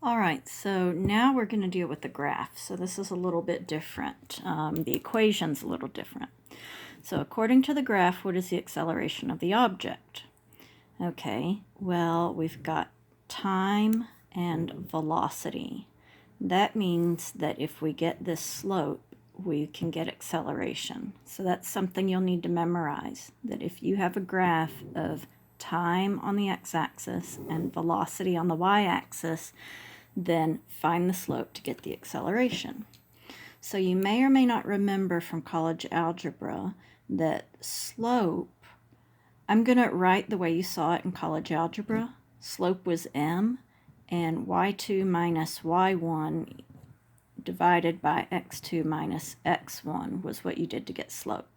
All right, so now we're going to deal with the graph. So this is a little bit different. The equation's a little different. So according to the graph, what is the acceleration of the object? Okay, well, we've got time and velocity. That means that if we get this slope, we can get acceleration. So that's something you'll need to memorize, that if you have a graph of time on the x-axis and velocity on the y-axis, then find the slope to get the acceleration. So you may or may not remember from college algebra that slope, I'm going to write the way you saw it in college algebra. Slope was m, and y2 minus y1 divided by x2 minus x1 was what you did to get slope.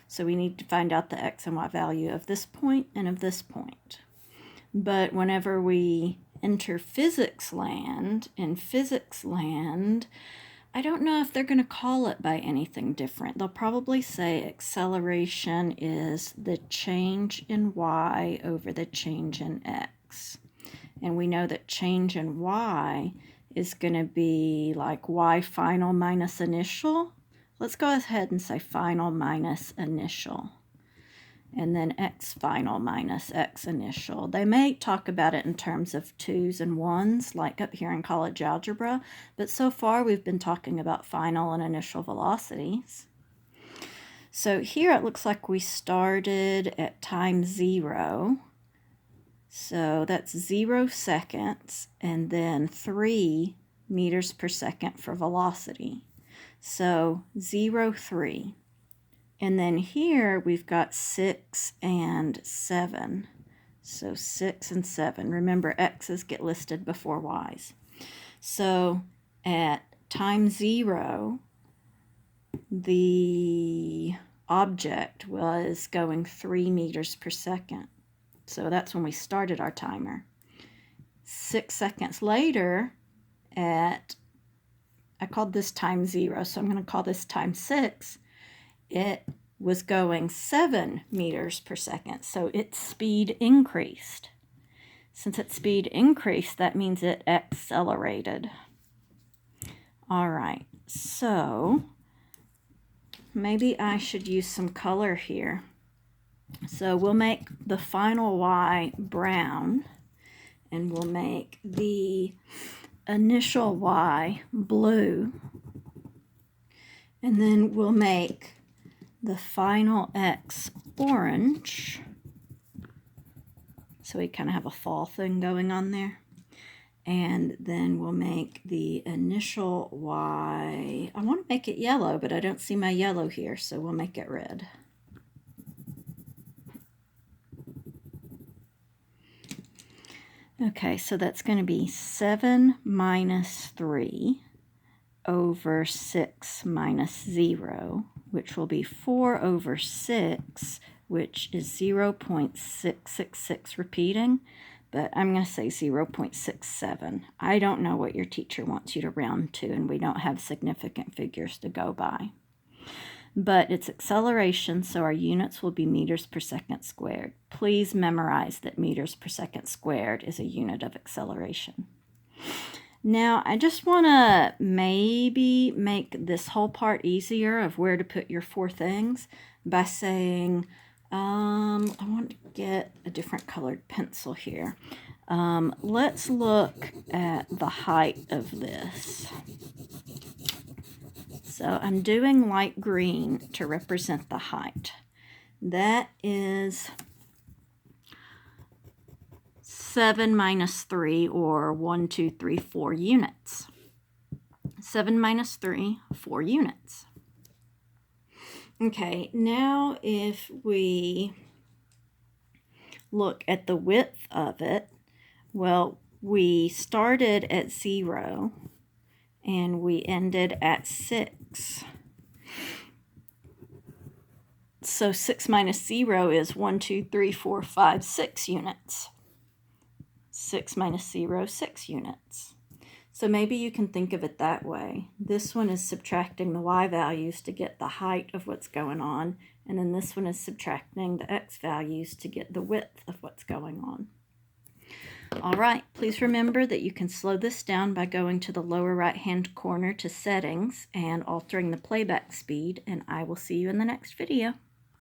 So we need to find out the x and y value of this point and of this point. But whenever we enter physics land, in physics land, I don't know if they're going to call it by anything different. They'll probably say acceleration is the change in y over the change in x. And we know that change in y is going to be like y final minus initial. Let's go ahead and say final minus initial. And then x final minus x initial. They may talk about it in terms of 2's and 1's, like up here in college algebra, but so far we've been talking about final and initial velocities. So here it looks like we started at time 0. So that's 0 seconds, and then 3 meters per second for velocity. So 0, 3. And then here we've got 6 and 7. So 6 and 7. Remember, x's get listed before y's. So at time 0, the object was going 3 meters per second. So that's when we started our timer. 6 seconds later, I called this time 0, so I'm going to call this time 6. It was going 7 meters per second, so its speed increased. Since its speed increased, that means it accelerated. All right, so maybe I should use some color here. So we'll make the final y brown, and we'll make the initial y blue, and then we'll make the final x orange. So we kind of have a fall thing going on there. And then we'll make the initial y, I want to make it yellow, but I don't see my yellow here, so we'll make it red. Okay, so that's going to be 7 minus 3 over 6 minus 0, which will be 4 over 6, which is 0.666 repeating, but I'm going to say 0.67. I don't know what your teacher wants you to round to, and we don't have significant figures to go by. But it's acceleration, so our units will be meters per second squared. Please memorize that meters per second squared is a unit of acceleration. Now, I just want to maybe make this whole part easier of where to put your 4 things by saying, I want to get a different colored pencil here. Let's look at the height of this. So I'm doing light green to represent the height. That is 7 minus 3, or 1, 2, 3, 4 units. 7 minus 3, 4 units. Okay, now if we look at the width of it, well, we started at 0 and we ended at 6. So 6 minus 0 is 1, 2, 3, 4, 5, 6 units. 6 minus 0, 6 units. So maybe you can think of it that way. This one is subtracting the y values to get the height of what's going on, and then this one is subtracting the x values to get the width of what's going on. All right, please remember that you can slow this down by going to the lower right-hand corner to settings and altering the playback speed, and I will see you in the next video.